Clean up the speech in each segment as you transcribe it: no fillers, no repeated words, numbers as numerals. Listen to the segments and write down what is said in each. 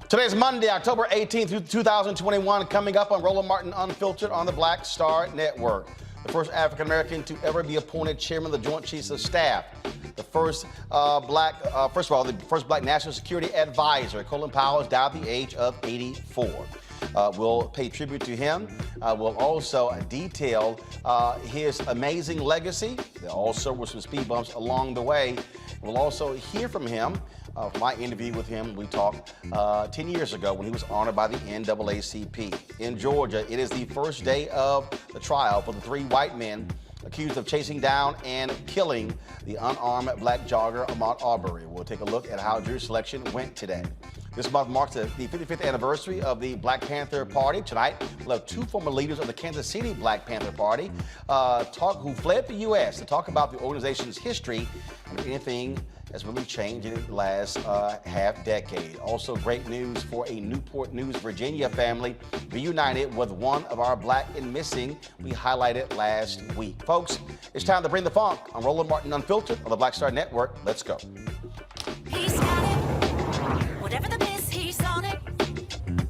Today's Monday, October 18th, 2021, coming up on Roland Martin Unfiltered on the Black Star Network. The first African-American to ever be appointed chairman of the Joint Chiefs of Staff. The first the first black national security advisor, Colin Powell, died at the age of 84. We'll pay tribute to him. We'll also detail his amazing legacy. There also were some speed bumps along the way. We'll also hear from him. From my interview with him, we talked 10 years ago when he was honored by the NAACP. In Georgia, it is the first day of the trial for the three white men accused of chasing down and killing the unarmed black jogger Ahmaud Arbery. We'll take a look at how jury selection went today. This month marks the 55th anniversary of the Black Panther Party. Tonight, we'll have two former leaders of the Kansas City Black Panther Party who fled the U.S. to talk about the organization's history and if anything has really changed in the last half decade. Also, great news for a Newport News, Virginia family reunited with one of our black and missing we highlighted last week. Folks, it's time to bring the funk on Roland Martin Unfiltered on the Black Star Network. Let's go. He's got it. Whatever the biz, he's on it.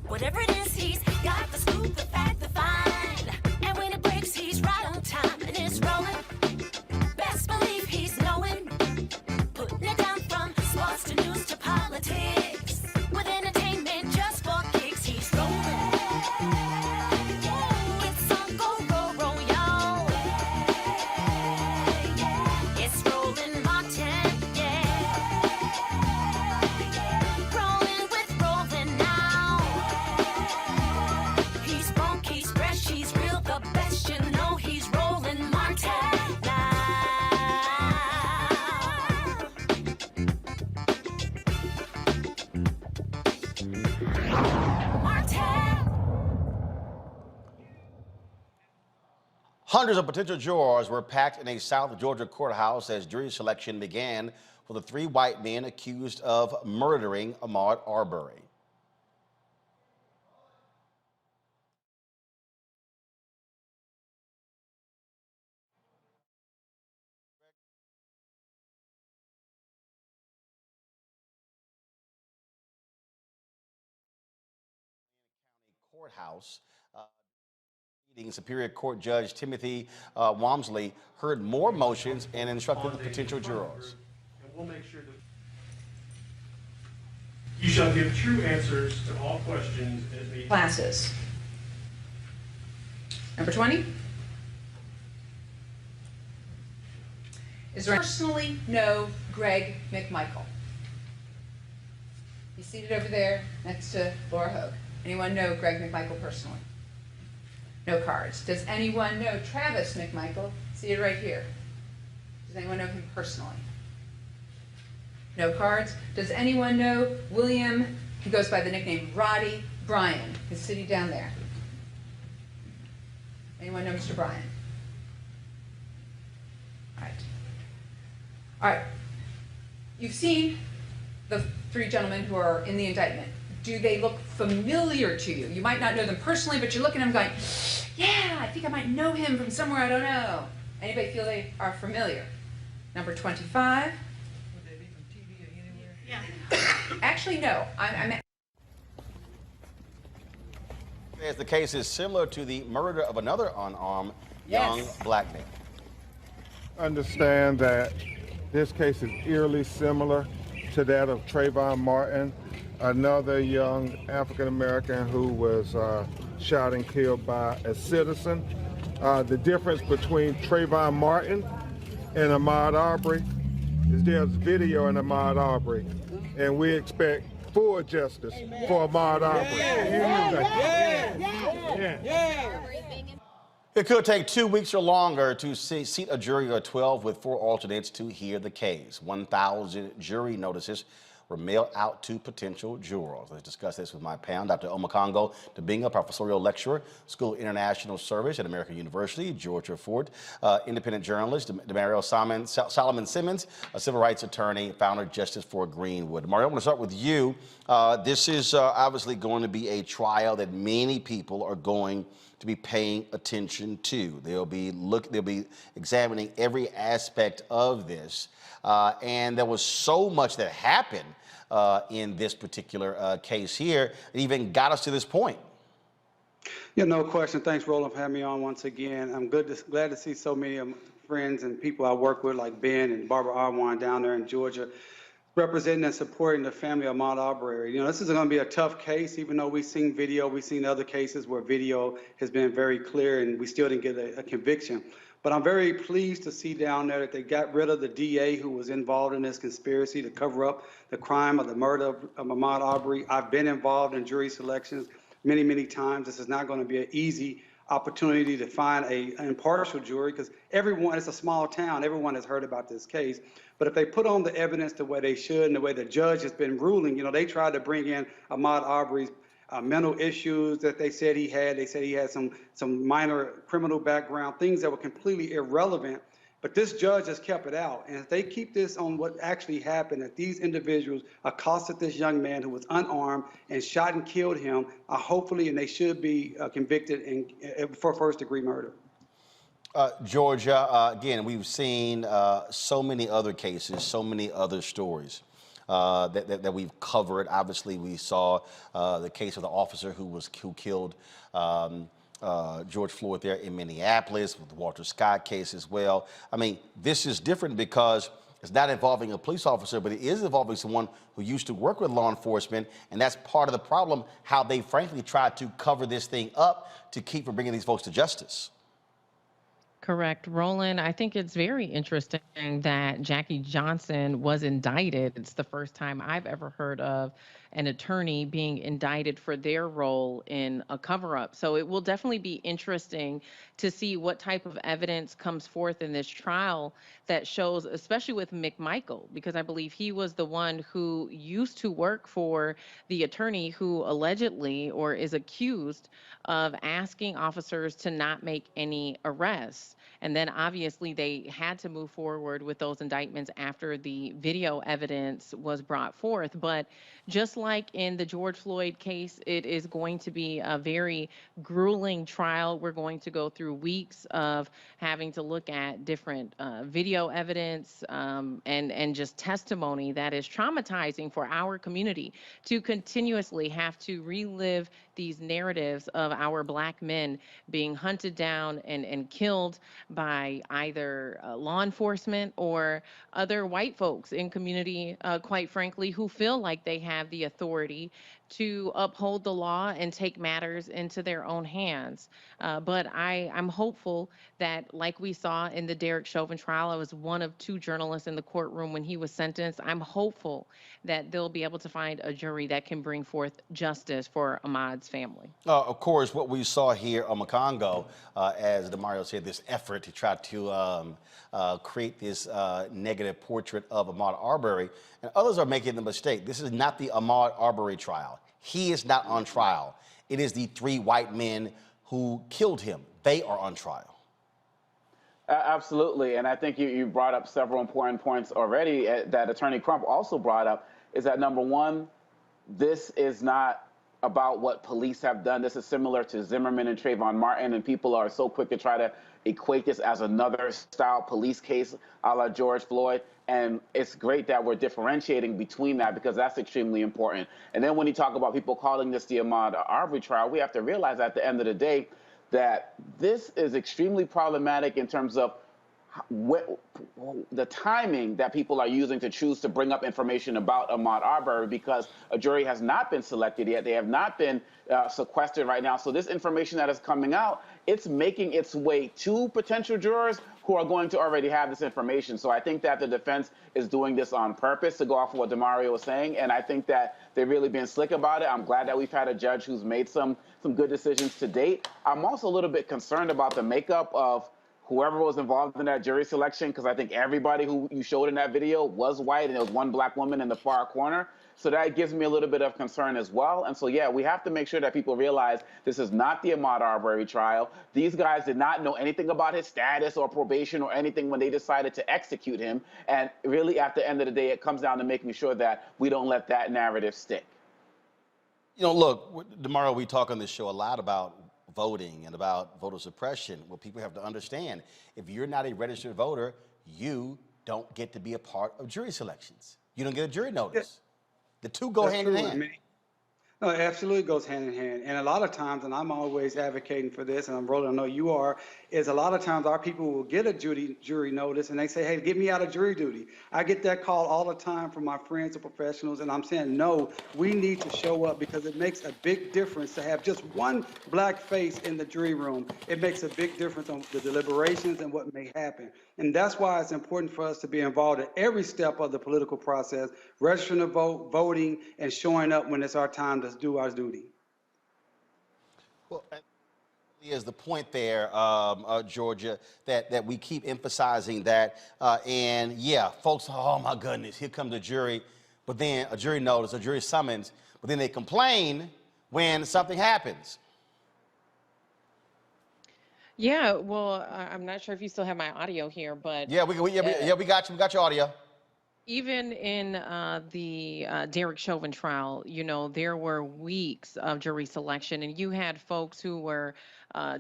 Whatever it is, he's got the scoop, the fact, the find. And when it breaks, he's right on time and it's rolling. Best believe he's knowing. Putting it down from sports to news to politics. With entertainment just for kicks, he's rolling. It's on go, go, roll, y'all. It's Roland Martin, yeah. Rolling with Roland now. He's funk, he's fresh, he's real, the best, you know he's Roland Martin now. Hundreds of potential jurors were packed in a South Georgia courthouse as jury selection began for the three white men accused of murdering Ahmaud Arbery. Courthouse. Superior Court Judge Timothy Walmsley heard more motions and instructed the potential jurors. And we'll make sure that you shall give true answers to all questions as may Classes. Number 20. Is there personally know Greg McMichael? He's seated over there next to Laura Hogue. Anyone know Greg McMichael personally? No cards. Does anyone know Travis McMichael? Seated right here. Does anyone know him personally? No cards. Does anyone know William, he goes by the nickname Roddy Bryan, who's sitting down there? Anyone know Mr. Bryan? All right. All right. You've seen the three gentlemen who are in the indictment. Do they look familiar to you? You might not know them personally, but you're looking at them going, yeah, I think I might know him from somewhere, I don't know. Anybody feel they are familiar? Number 25. Would they be from TV or anywhere? Yeah. Actually, no. As the case is similar to the murder of another unarmed young black man. Understand that this case is eerily similar to that of Trayvon Martin, another young African-American who was shot and killed by a citizen. The difference between Trayvon Martin and Ahmaud Arbery is there's video in Ahmaud Arbery, and we expect full justice for Ahmaud Arbery. It could take 2 weeks or longer to seat a jury of 12 with 4 alternates to hear the case. 1,000 jury notices were mailed out to potential jurors. Let's discuss this with my panel. Dr. Omokongo Debinga, professorial lecturer, School of International Service at American University, Georgia Fort, independent journalist, Demario Solomon Simmons, a civil rights attorney, founder of Justice for Greenwood. Mario, I want to start with you. This is obviously going to be a trial that many people are going to be paying attention to. They'll be examining every aspect of this. And there was so much that happened in this particular case here. It even got us to this point. Yeah, no question. Thanks, Roland, for having me on once again. I'm glad to see so many of my friends and people I work with, like Ben and Barbara Arwan down there in Georgia, representing and supporting the family of Ahmaud Arbery. You know, this is going to be a tough case, even though we've seen video. We've seen other cases where video has been very clear and we still didn't get a conviction. But I'm very pleased to see down there that they got rid of the DA who was involved in this conspiracy to cover up the crime of the murder of Ahmaud Arbery. I've been involved in jury selections many, many times. This is not going to be an easy opportunity to find an impartial jury because everyone, it's a small town, everyone has heard about this case. But if they put on the evidence the way they should and the way the judge has been ruling, you know, they tried to bring in Ahmaud Arbery's mental issues that they said he had. They said he had some minor criminal background, things that were completely irrelevant. But this judge has kept it out. And if they keep this on what actually happened, that these individuals accosted this young man who was unarmed and shot and killed him, hopefully, and they should be convicted for first-degree murder. Georgia, again, we've seen so many other cases, so many other stories that we've covered. Obviously, we saw the case of the officer who killed George Floyd there in Minneapolis, with the Walter Scott case as well. I mean, this is different because it's not involving a police officer, but it is involving someone who used to work with law enforcement, and that's part of the problem, how they frankly tried to cover this thing up to keep from bringing these folks to justice. Correct. Roland, I think it's very interesting that Jackie Johnson was indicted. It's the first time I've ever heard of an attorney being indicted for their role in a cover-up. So it will definitely be interesting to see what type of evidence comes forth in this trial that shows, especially with McMichael, because I believe he was the one who used to work for the attorney who allegedly or is accused of asking officers to not make any arrests. And then obviously they had to move forward with those indictments after the video evidence was brought forth. But just like in the George Floyd case, it is going to be a very grueling trial. We're going to go through weeks of having to look at different video evidence and just testimony that is traumatizing for our community to continuously have to relive these narratives of our Black men being hunted down and killed by either law enforcement or other white folks in community, quite frankly, who feel like they have the authority to uphold the law and take matters into their own hands. But I'm hopeful that, like we saw in the Derek Chauvin trial, I was one of two journalists in the courtroom when he was sentenced. I'm hopeful that they'll be able to find a jury that can bring forth justice for Ahmaud's family. Of course, what we saw here on Macongo, as Demario said, this effort to try to create this negative portrait of Ahmaud Arbery, and others are making the mistake. This is not the Ahmaud Arbery trial. He is not on trial. It is the three white men who killed him. They are on trial. Absolutely, and I think you brought up several important points already that Attorney Crump also brought up, is that number one, this is not about what police have done. This is similar to Zimmerman and Trayvon Martin, and people are so quick to try to equate this as another style police case a la George Floyd. And it's great that we're differentiating between that, because that's extremely important. And then when you talk about people calling this the Ahmaud Arbery trial, we have to realize at the end of the day that this is extremely problematic in terms of the timing that people are using to choose to bring up information about Ahmaud Arbery, because a jury has not been selected yet. They have not been sequestered right now. So this information that is coming out, it's making its way to potential jurors who are going to already have this information. So I think that the defense is doing this on purpose, to go off of what Demario was saying, and I think that they're really being slick about it. I'm glad that we've had a judge who's made some good decisions to date. I'm also a little bit concerned about the makeup of whoever was involved in that jury selection, because I think everybody who you showed in that video was white, and there was one Black woman in the far corner. So that gives me a little bit of concern as well. And so, yeah, we have to make sure that people realize this is not the Ahmaud Arbery trial. These guys did not know anything about his status or probation or anything when they decided to execute him. And really, at the end of the day, it comes down to making sure that we don't let that narrative stick. You know, look, Demario, we talk on this show a lot about voting and about voter suppression. Well, people have to understand, if you're not a registered voter, you don't get to be a part of jury selections. You don't get a jury notice. The two go hand in hand. No, it absolutely goes hand in hand. And a lot of times, and I'm always advocating for this, and I'm Roland, I know you are, is a lot of times our people will get a jury notice and they say, hey, get me out of jury duty. I get that call all the time from my friends and professionals, and I'm saying, no, we need to show up, because it makes a big difference to have just one Black face in the jury room. It makes a big difference on the deliberations and what may happen. And that's why it's important for us to be involved at every step of the political process, registering to vote, voting, and showing up when it's our time to do our duty. Well, is the point there, Georgia, that we keep emphasizing that, and yeah, folks, oh my goodness, here comes the jury, but then a jury notice, a jury summons, but then they complain when something happens. Yeah, well, I'm not sure if you still have my audio here, but Yeah, we got you. We got your audio. even in the Derek Chauvin trial, you know, there were weeks of jury selection, and you had folks who were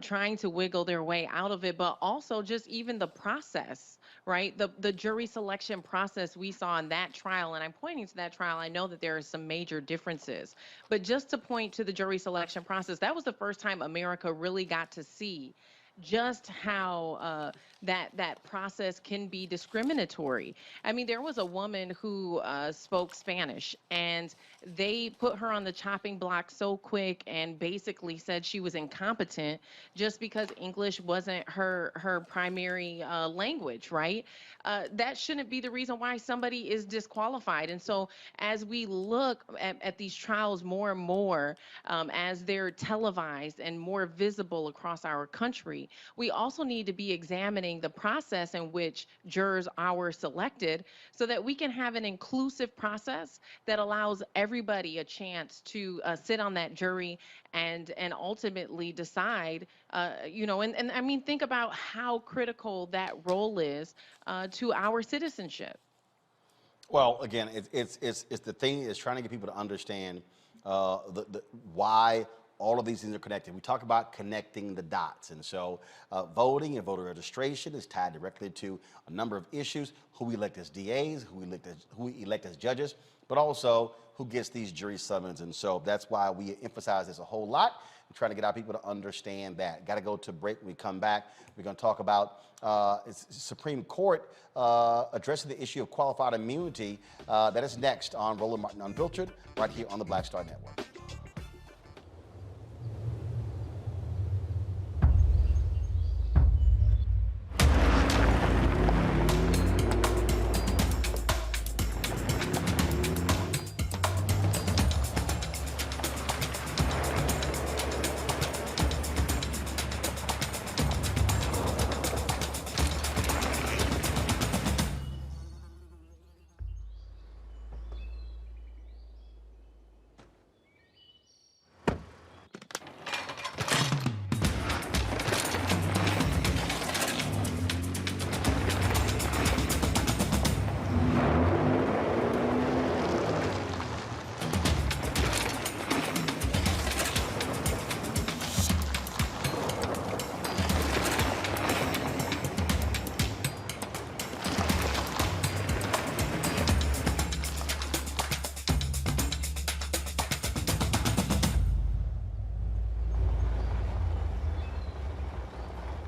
trying to wiggle their way out of it, but also just even the process, right? The jury selection process we saw in that trial, and I'm pointing to that trial. I know that there are some major differences, but just to point to the jury selection process, that was the first time America really got to see just how that process can be discriminatory. I mean, there was a woman who spoke Spanish, and they put her on the chopping block so quick and basically said she was incompetent just because English wasn't her primary language, right? That shouldn't be the reason why somebody is disqualified. And so, as we look at these trials more and more, as they're televised and more visible across our country, we also need to be examining the process in which jurors are selected so that we can have an inclusive process that allows everybody a chance to sit on that jury and ultimately decide, you know, and I mean, think about how critical that role is to our citizenship. Well, again, it's the thing is trying to get people to understand why all of these things are connected. We talk about connecting the dots, and so voting and voter registration is tied directly to a number of issues: who we elect as DAs, who we elect as judges, but also who gets these jury summons. And so that's why we emphasize this a whole lot. We're trying to get our people to understand that. Got to go to break. When we come back, we're going to talk about Supreme Court addressing the issue of qualified immunity. That is next on Roland Martin Unfiltered, right here on the Black Star Network.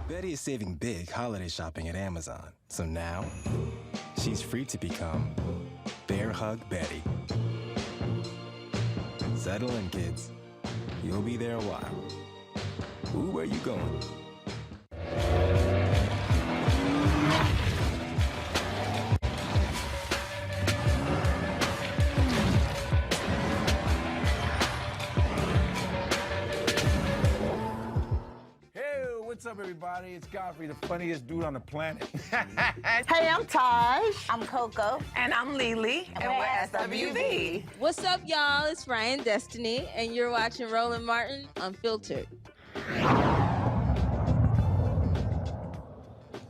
Betty is saving big holiday shopping at Amazon. So now, she's free to become Bear Hug Betty. Settle in, kids. You'll be there a while. Ooh, where you going? What's up, everybody? It's Godfrey, the funniest dude on the planet. Hey, I'm Taj. I'm Coco. And I'm Lily. And we're SWV. What's up, y'all? It's Ryan Destiny, and you're watching Roland Martin Unfiltered.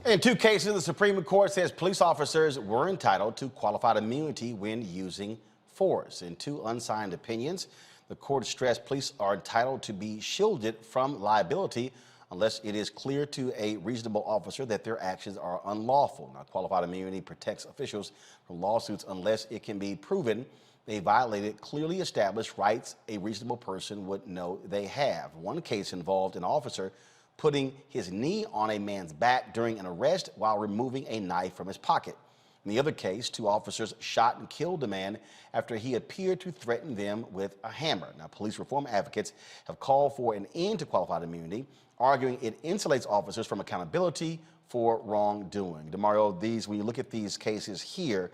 In two cases, the Supreme Court says police officers were entitled to qualified immunity when using force. In two unsigned opinions, the court stressed police are entitled to be shielded from liability unless it is clear to a reasonable officer that their actions are unlawful. Now, qualified immunity protects officials from lawsuits unless it can be proven they violated clearly established rights a reasonable person would know they have. One case involved an officer putting his knee on a man's back during an arrest while removing a knife from his pocket. In the other case, two officers shot and killed a man after he appeared to threaten them with a hammer. Now, police reform advocates have called for an end to qualified immunity, arguing it insulates officers from accountability for wrongdoing. DeMario, when you look at these cases here,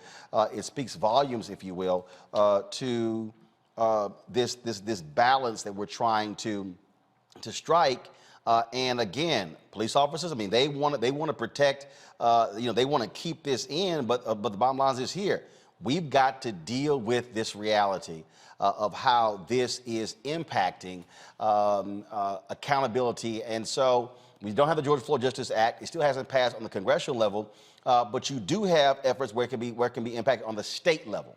it speaks volumes, if you will, to this balance that we're trying to strike. And again, police officers, I mean, they want to protect, they want to keep this in, but the bottom line is here. We've got to deal with this reality of how this is impacting accountability. And so we don't have the Georgia Floyd Justice Act. It still hasn't passed on the congressional level, but you do have efforts where it can be impacted on the state level.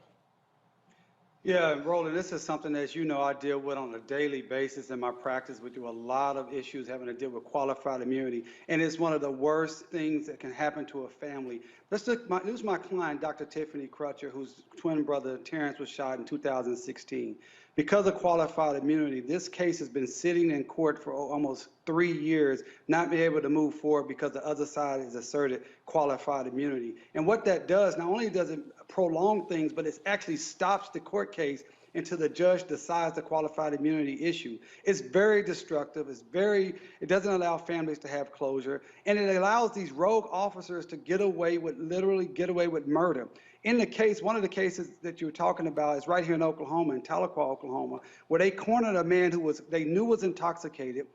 Yeah, Roland, this is something, as you know, I deal with on a daily basis in my practice. We do a lot of issues having to deal with qualified immunity, and it's one of the worst things that can happen to a family. This was my client, Dr. Tiffany Crutcher, whose twin brother Terrence was shot in 2016. Because of qualified immunity, this case has been sitting in court for almost 3 years, not being able to move forward because the other side has asserted qualified immunity. And what that does, not only does it prolong things, but it actually stops the court case until the judge decides the qualified immunity issue. It's very destructive. It doesn't allow families to have closure, and it allows these rogue officers to literally get away with murder. In the case, one of the cases that you were talking about is right here in Oklahoma, in Tahlequah, Oklahoma, where they cornered a man who they knew was intoxicated.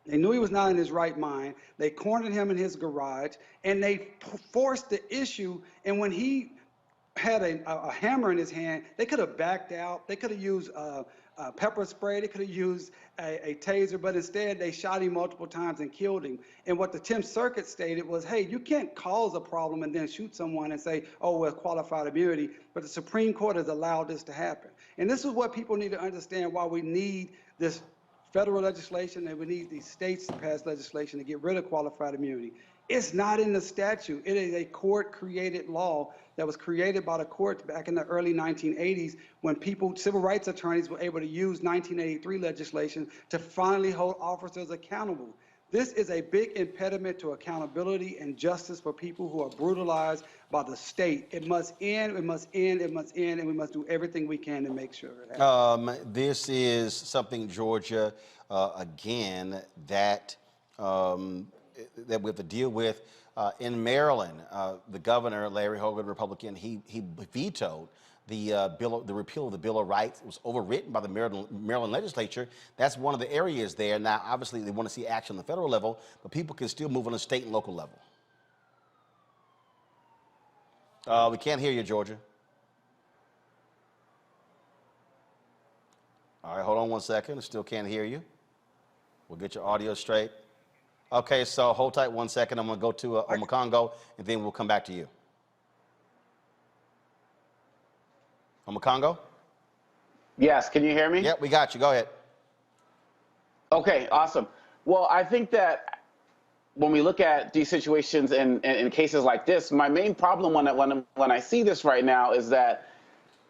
They knew he was not in his right mind. They cornered him in his garage, and they forced the issue. And when he had a hammer in his hand, they could have backed out. They could have used pepper spray. They could have used a taser, but instead they shot him multiple times and killed him. And what the 10th Circuit stated was, hey, you can't cause a problem and then shoot someone and say, oh, well, qualified immunity. But the Supreme Court has allowed this to happen. And this is what people need to understand, why we need this federal legislation and we need these states to pass legislation to get rid of qualified immunity. It's not in the statute. It is a court-created law that was created by the courts back in the early 1980s when civil rights attorneys were able to use 1983 legislation to finally hold officers accountable. This is a big impediment to accountability and justice for people who are brutalized by the state. It must end, it must end, it must end, and we must do everything we can to make sure it happens. This is something, Georgia, again, that we have to deal with. In Maryland, the governor, Larry Hogan, Republican, he vetoed the repeal of the Bill of Rights. It was overwritten by the Maryland legislature. That's one of the areas there. Now, obviously, they want to see action on the federal level, but people can still move on the state and local level. We can't hear you, Georgia. All right, hold on one second. I still can't hear you. We'll get your audio straight. Okay, so hold tight 1 second. I'm going to go to Omakongo, and then we'll come back to you. Omakongo? Yes, can you hear me? Yep, we got you. Go ahead. Okay, awesome. Well, I think that when we look at these situations and in cases like this, my main problem when I see this right now is that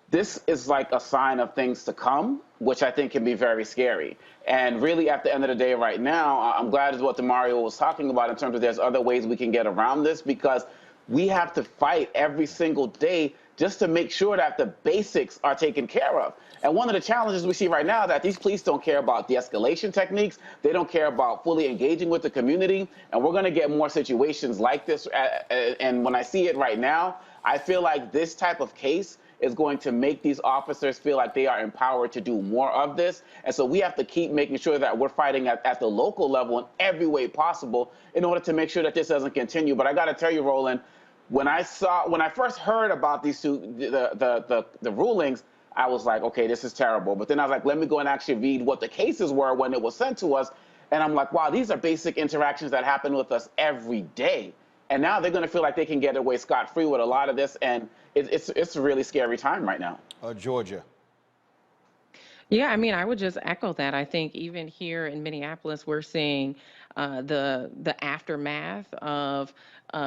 this is like a sign of things to come, which I think can be very scary. And really, at the end of the day right now, I'm glad is what Demario was talking about in terms of there's other ways we can get around this, because we have to fight every single day just to make sure that the basics are taken care of. And one of the challenges we see right now is that these police don't care about de-escalation techniques. They don't care about fully engaging with the community. And we're going to get more situations like this. And when I see it right now, I feel like this type of case is going to make these officers feel like they are empowered to do more of this. And so we have to keep making sure that we're fighting at the local level in every way possible in order to make sure that this doesn't continue. But I got to tell you, Roland, when I first heard about these two, the rulings, I was like, okay, this is terrible. But then I was like, let me go and actually read what the cases were when it was sent to us. And I'm like, wow, these are basic interactions that happen with us every day. And now they're going to feel like they can get away scot-free with a lot of this. And it's a really scary time right now. Georgia. Yeah, I mean, I would just echo that. I think even here in Minneapolis, we're seeing the aftermath of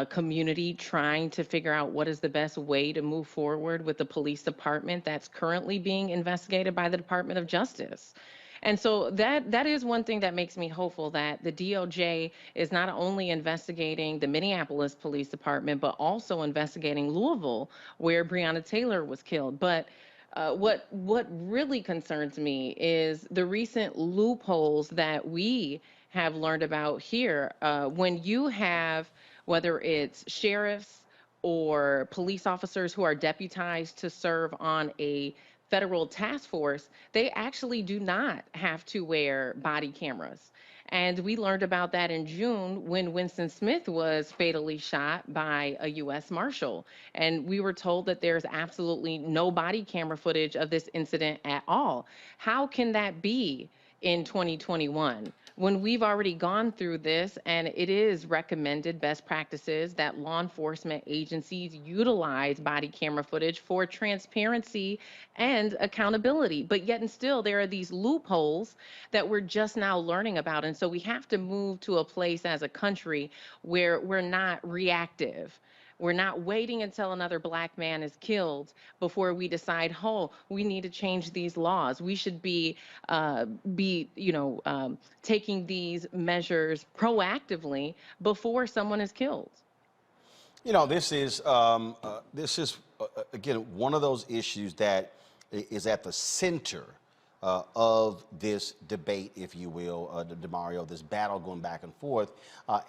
community trying to figure out what is the best way to move forward with the police department that's currently being investigated by the Department of Justice. And so that is one thing that makes me hopeful, that the DOJ is not only investigating the Minneapolis Police Department, but also investigating Louisville, where Breonna Taylor was killed. But what really concerns me is the recent loopholes that we have learned about here. When you have, whether it's sheriffs or police officers who are deputized to serve on a federal task force, they actually do not have to wear body cameras. And we learned about that in June when Winston Smith was fatally shot by a U.S. Marshal. And we were told that there's absolutely no body camera footage of this incident at all. How can that be in 2021? When we've already gone through this, and it is recommended best practices that law enforcement agencies utilize body camera footage for transparency and accountability. But yet and still, there are these loopholes that we're just now learning about. And so we have to move to a place as a country where we're not reactive. We're not waiting until another Black man is killed before we decide, oh, we need to change these laws. We should be taking these measures proactively before someone is killed. You know, this is again one of those issues that is at the center of this debate, if you will, DeMario, this battle going back and forth,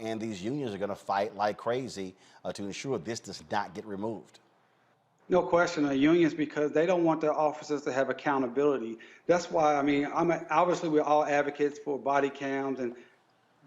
and these unions are going to fight like crazy to ensure this does not get removed. No question, unions, because they don't want their officers to have accountability. That's why, I mean, obviously we're all advocates for body cams and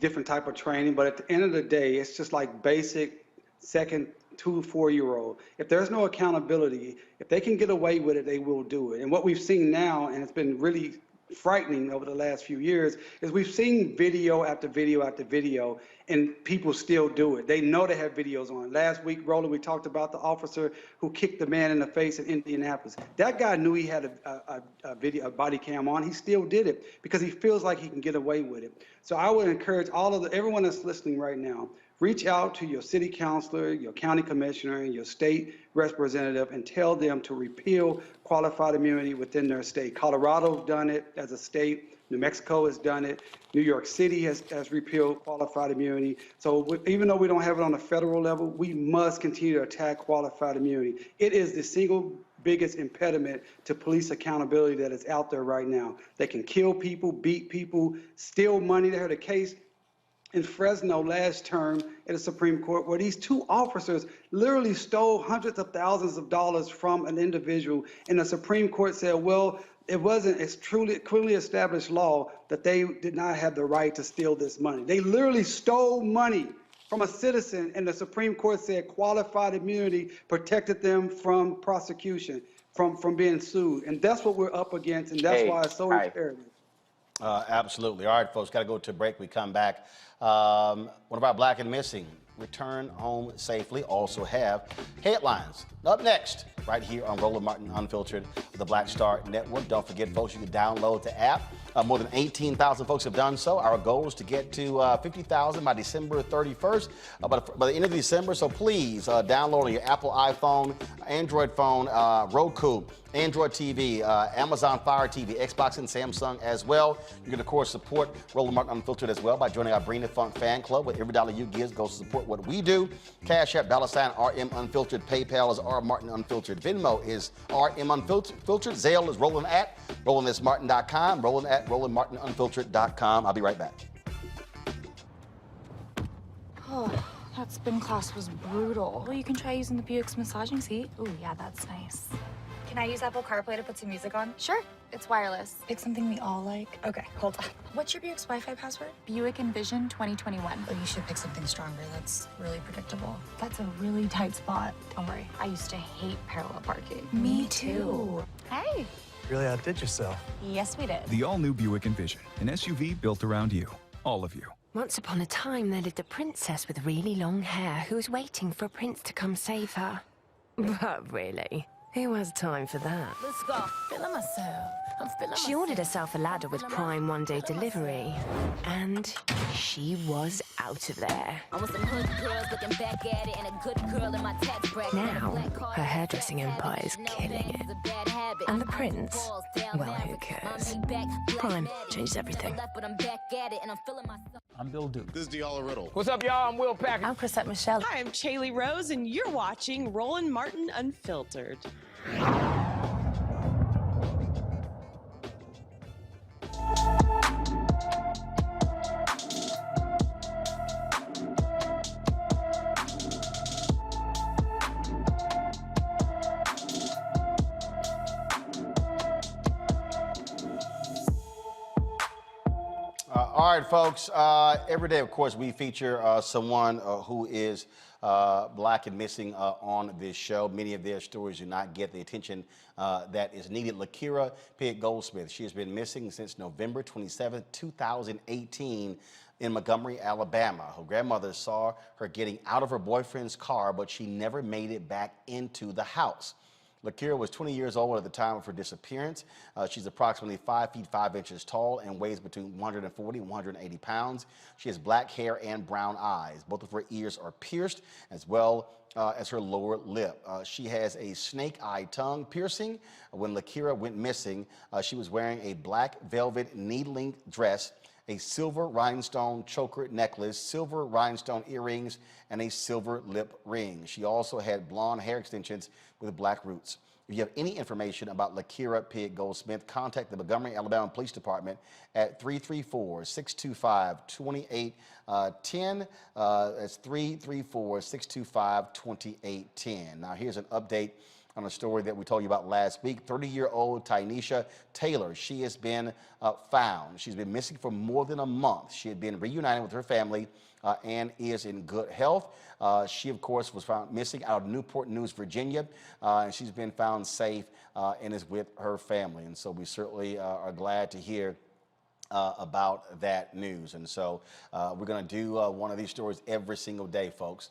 different type of training, but at the end of the day, it's just like basic second 2 to 4 year old. If there's no accountability, if they can get away with it, they will do it. And what we've seen now, and it's been really frightening over the last few years, is we've seen video after video after video, and people still do it. They know they have videos on. Last week, Roland, we talked about the officer who kicked the man in the face in Indianapolis. That guy knew he had a body cam on. He still did it because he feels like he can get away with it. So I would encourage everyone that's listening right now, reach out to your city councilor, your county commissioner, and your state representative and tell them to repeal qualified immunity within their state. Colorado's done it as a state. New Mexico has done it. New York City has repealed qualified immunity. So even though we don't have it on a federal level, we must continue to attack qualified immunity. It is the single biggest impediment to police accountability that is out there right now. They can kill people, beat people, steal money. They had a case in Fresno last term at the Supreme Court where these 2 officers literally stole hundreds of thousands of dollars from an individual, and the Supreme Court said, well, it wasn't, it's clearly established law that they did not have the right to steal this money. They literally stole money from a citizen, and the Supreme Court said qualified immunity protected them from prosecution, from being sued. And that's what we're up against, and that's why it's so imperative. Absolutely. All right, folks, got to go to a break. We come back. One of our Black and Missing return home safely. Also have headlines up next right here on Roland Martin Unfiltered, the Black Star Network. Don't forget, folks, you can download the app. More than 18,000 folks have done so. Our goal is to get to 50,000 by December 31st, by the end of December. So please download on your Apple iPhone, Android phone, Roku, Android TV, Amazon Fire TV, Xbox, and Samsung as well. You can, of course, support Roland Martin Unfiltered as well by joining our Bring the Funk fan club, where every dollar you give goes to support what we do. Cash App, $RM Unfiltered. PayPal is R Martin Unfiltered. Venmo is RM Unfiltered. Zelle is RolandSMartin.com. Roland at RolandMartinUnfiltered.com. I'll be right back. Oh, that spin class was brutal. Well, you can try using the Buick's massaging seat. Oh, yeah, that's nice. Can I use Apple CarPlay to put some music on? Sure. It's wireless. It's something we all like. Okay, hold on. What's your Buick's Wi-Fi password? Buick Envision 2021. Oh, you should pick something stronger. That's really predictable. That's a really tight spot. Don't worry. I used to hate parallel parking. Me too. Hey. Really outdid yourself. Yes, we did. The all-new Buick Envision, an SUV built around you, all of you. Once upon a time, there lived a princess with really long hair who was waiting for a prince to come save her. But really, who has time for that? Let's go. Feeling myself. I'm feeling She ordered herself a ladder with Prime one-day delivery, and she was out of there. I'm with some hood girls looking back at it, and a good girl in my tax bracket. Now, her hairdressing empire is killing it. And the prince, well, who cares? Prime changed everything. I'm Bill Duke. This is Diala Riddle. What's up, y'all? I'm Will Packer. I'm Chrisette Michelle. Hi, I'm Chaley Rose, and you're watching Roland Martin Unfiltered. All right, folks. Every day, of course, we feature someone who is black and missing on this show. Many of their stories do not get the attention that is needed. Lakira Pitt-Goldsmith, she has been missing since November 27, 2018 in Montgomery, Alabama. Her grandmother saw her getting out of her boyfriend's car, but she never made it back into the house. Lakira was 20 years old at the time of her disappearance. She's approximately 5 feet 5 inches tall and weighs between 140 and 180 pounds. She has black hair and brown eyes. Both of her ears are pierced, as well as her lower lip. She has a snake eye tongue piercing. When Lakira went missing, she was wearing a black velvet knee-length dress, a silver rhinestone choker necklace, silver rhinestone earrings, and a silver lip ring. She also had blonde hair extensions with black roots. If you have any information about Lakira Pitt-Goldsmith, contact the Montgomery, Alabama Police Department at 334-625-2810. That's 334-625-2810. Now, here's an update on a story that we told you about last week. 30-year-old Tynesha Taylor, she has been found. She's been missing for more than a month. She had been reunited with her family and is in good health. She, of course, was found missing out of Newport News, Virginia, and she's been found safe and is with her family. And so we certainly are glad to hear about that news. And so we're going to do one of these stories every single day, folks,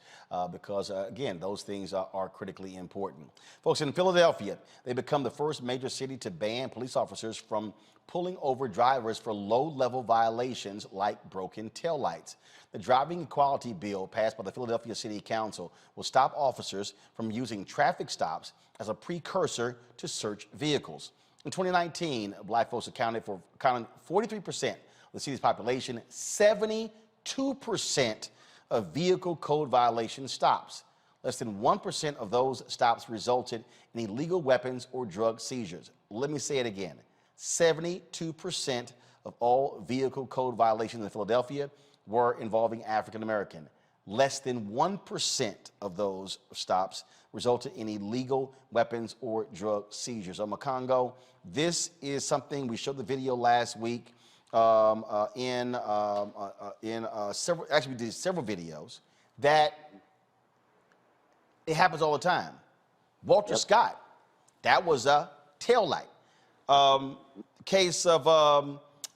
because, again, those things are critically important. Folks, in Philadelphia, they become the first major city to ban police officers from pulling over drivers for low-level violations like broken taillights. The driving equality bill passed by the Philadelphia City Council will stop officers from using traffic stops as a precursor to search vehicles. In 2019, black folks accounted for 43% of the city's population, 72% of vehicle code violation stops. Less than 1% of those stops resulted in illegal weapons or drug seizures. Let me say it again. 72% of all vehicle code violations in Philadelphia were involving African American. Less than 1% of those stops resulted in illegal weapons or drug seizures. Congo, this is something we showed the video last week several, actually we did several videos that it happens all the time. Walter Scott, that was a taillight. Case of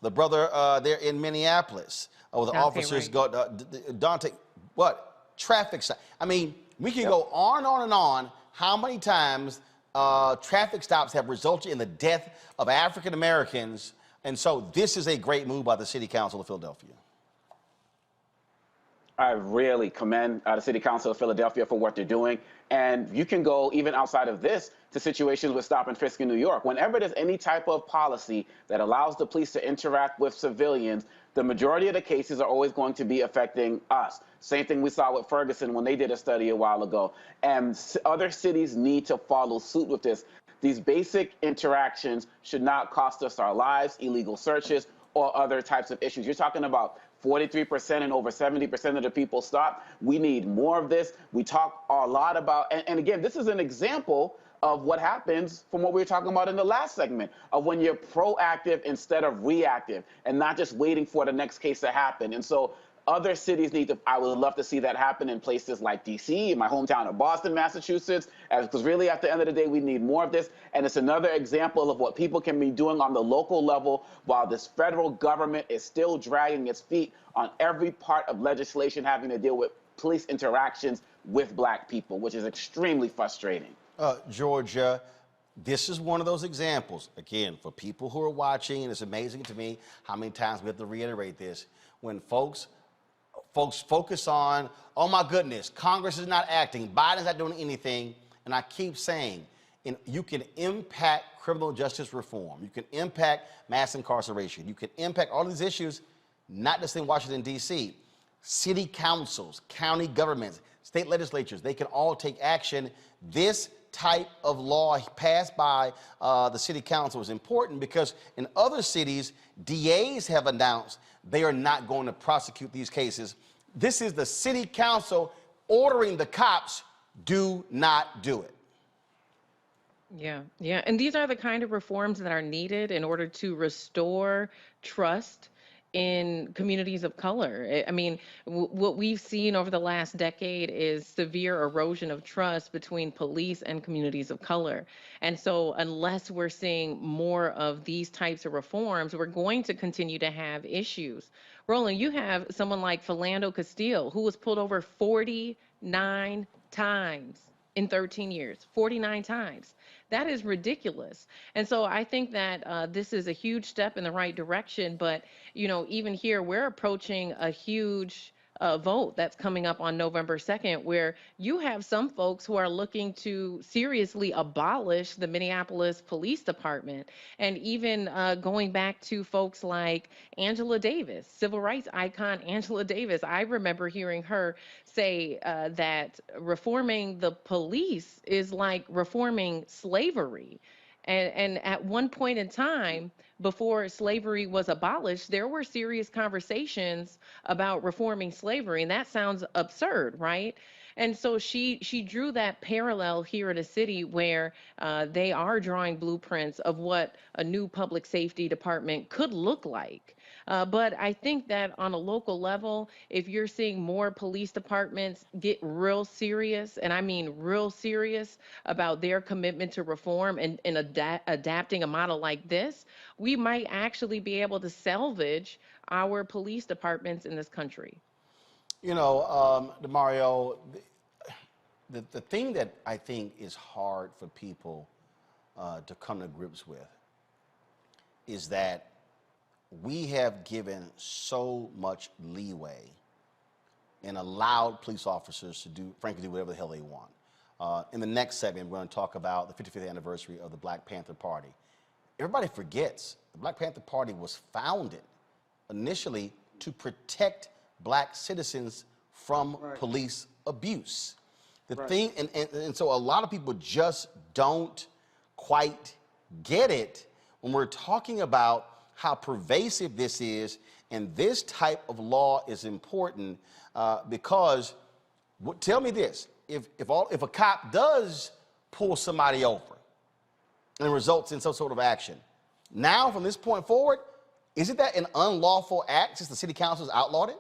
the brother there in Minneapolis, where the officers go, Dante, what? Traffic stop. I mean, we can go on and on how many times traffic stops have resulted in the death of African Americans. And so this is a great move by the City Council of Philadelphia. I really commend the City Council of Philadelphia for what they're doing. And you can go even outside of this to situations with stop and frisk in New York. Whenever there's any type of policy that allows the police to interact with civilians, the majority of the cases are always going to be affecting us. Same thing we saw with Ferguson when they did a study a while ago. And other cities need to follow suit with this. These basic interactions should not cost us our lives, illegal searches, or other types of issues. You're talking about 43% and over 70% of the people stopped. We need more of this. We talk a lot about, and again, this is an example of what happens from what we were talking about in the last segment, of when you're proactive instead of reactive and not just waiting for the next case to happen. And so other cities need to, I would love to see that happen in places like DC, in my hometown of Boston, Massachusetts, because really at the end of the day, we need more of this. And it's another example of what people can be doing on the local level while this federal government is still dragging its feet on every part of legislation having to deal with police interactions with black people, which is extremely frustrating. Georgia, this is one of those examples, again, for people who are watching, and it's amazing to me how many times we have to reiterate this, when folks focus on, oh my goodness, Congress is not acting, Biden's not doing anything, and I keep saying, you can impact criminal justice reform, you can impact mass incarceration, you can impact all these issues, not just in Washington, D.C. City councils, county governments, state legislatures, they can all take action. This type of law passed by the city council is important because in other cities, DAs have announced they are not going to prosecute these cases. This is the city council ordering the cops, do not do it. Yeah. And these are the kind of reforms that are needed in order to restore trust in communities of color. I mean, what we've seen over the last decade is severe erosion of trust between police and communities of color. And so unless we're seeing more of these types of reforms, we're going to continue to have issues. Roland, you have someone like Philando Castile, who was pulled over 49 times in 13 years, 49 times. That is ridiculous. And so I think that this is a huge step in the right direction. But, you know, even here, we're approaching a huge vote that's coming up on November 2nd, where you have some folks who are looking to seriously abolish the Minneapolis Police Department. And even going back to folks like Angela Davis, civil rights icon Angela Davis. I remember hearing her say that reforming the police is like reforming slavery. And at one point in time, before slavery was abolished, there were serious conversations about reforming slavery, and that sounds absurd, right? And so she drew that parallel here in a city where they are drawing blueprints of what a new public safety department could look like. But I think that on a local level, if you're seeing more police departments get real serious, and I mean real serious about their commitment to reform and adapting a model like this, we might actually be able to salvage our police departments in this country. You know, DeMario, the thing that I think is hard for people to come to grips with is that we have given so much leeway and allowed police officers to frankly, do whatever the hell they want. In the next segment, we're going to talk about the 55th anniversary of the Black Panther Party. Everybody forgets the Black Panther Party was founded initially to protect black citizens from police abuse. The thing, and so a lot of people just don't quite get it when we're talking about how pervasive this is, and this type of law is important because, tell me this, if a cop does pull somebody over and it results in some sort of action, now from this point forward, isn't that an unlawful act since the city council has outlawed it?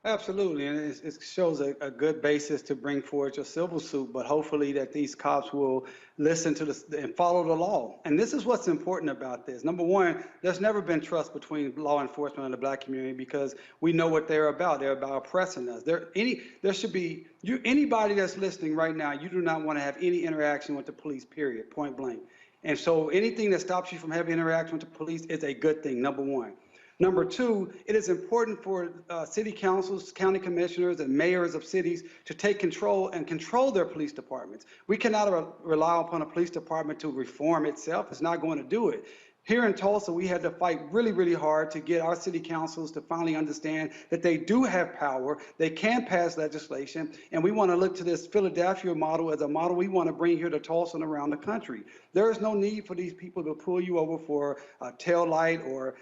Absolutely, and it shows a good basis to bring forward your civil suit, but hopefully that these cops will listen to and follow the law. And this is what's important about this. Number one, there's never been trust between law enforcement and the black community because we know what they're about. They're about oppressing us. There should be, anybody that's listening right now, you do not want to have any interaction with the police, period, point blank. And so anything that stops you from having interaction with the police is a good thing, number one. Number two, it is important for city councils, county commissioners, and mayors of cities to take control and control their police departments. We cannot rely upon a police department to reform itself. It's not going to do it. Here in Tulsa, we had to fight really, really hard to get our city councils to finally understand that they do have power, they can pass legislation, and we want to look to this Philadelphia model as a model we want to bring here to Tulsa and around the country. There is no need for these people to pull you over for a tail light or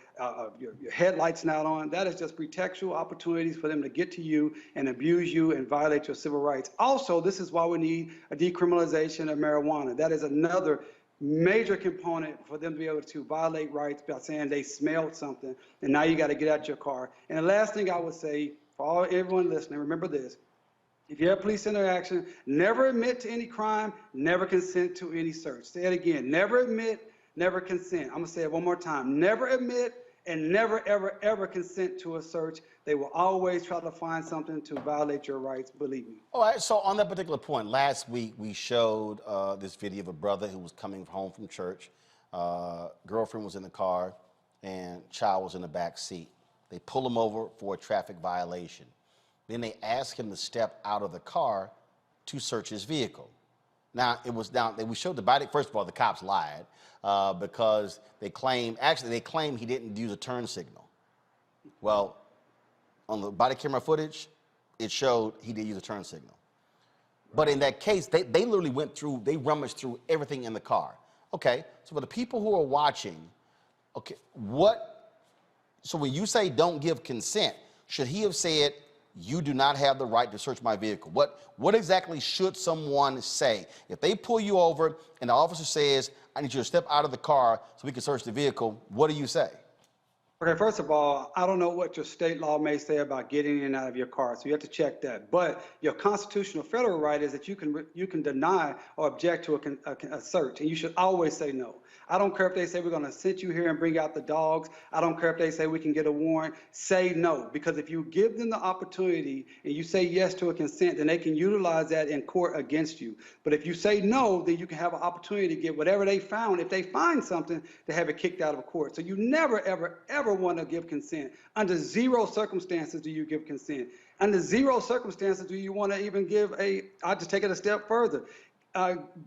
your headlights not on. That is just pretextual opportunities for them to get to you and abuse you and violate your civil rights. Also, this is why we need a decriminalization of marijuana. That is another major component for them to be able to violate rights by saying they smelled something and now you got to get out your car. And the last thing I would say for everyone listening, remember this: if you have police interaction, never admit to any crime, never consent to any search. Say it again: never admit, never consent. I'm gonna say it one more time: never admit and never, ever, ever consent to a search. They will always try to find something to violate your rights, believe me. All right, so on that particular point, last week we showed this video of a brother who was coming home from church. Girlfriend was in the car and child was in the back seat. They pull him over for a traffic violation. Then they ask him to step out of the car to search his vehicle. Now, we showed the body. First of all, the cops lied because they claim he didn't use a turn signal. Well, on the body camera footage, it showed he did use a turn signal. But in that case, they literally they rummaged through everything in the car. Okay, so for the people who are watching, okay, so when you say don't give consent, should he have said, you do not have the right to search my vehicle? What exactly should someone say? If they pull you over and the officer says, I need you to step out of the car so we can search the vehicle, what do you say? Okay, first of all, I don't know what your state law may say about getting in and out of your car, so you have to check that. But your constitutional federal right is that you can deny or object to a search, and you should always say no. I don't care if they say we're going to send you here and bring out the dogs. I don't care if they say we can get a warrant. Say no, because if you give them the opportunity and you say yes to a consent, then they can utilize that in court against you. But if you say no, then you can have an opportunity to get whatever they found. If they find something, to have it kicked out of court. So you never, ever, ever want to give consent. Under zero circumstances do you give consent. Under zero circumstances do you want to even give I'll just take it a step further,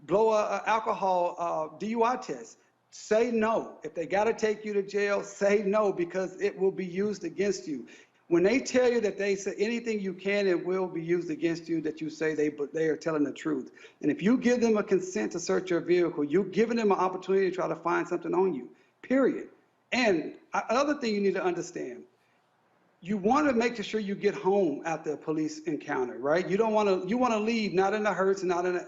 blow a alcohol DUI test. Say no. If they got to take you to jail, say no, because it will be used against you. When they tell you that they say anything you can and will be used against you, that you say they are telling the truth. And if you give them a consent to search your vehicle, you're giving them an opportunity to try to find something on you, period. And another thing you need to understand, you want to make sure you get home after a police encounter, right? You want to leave not in a hearse, not in an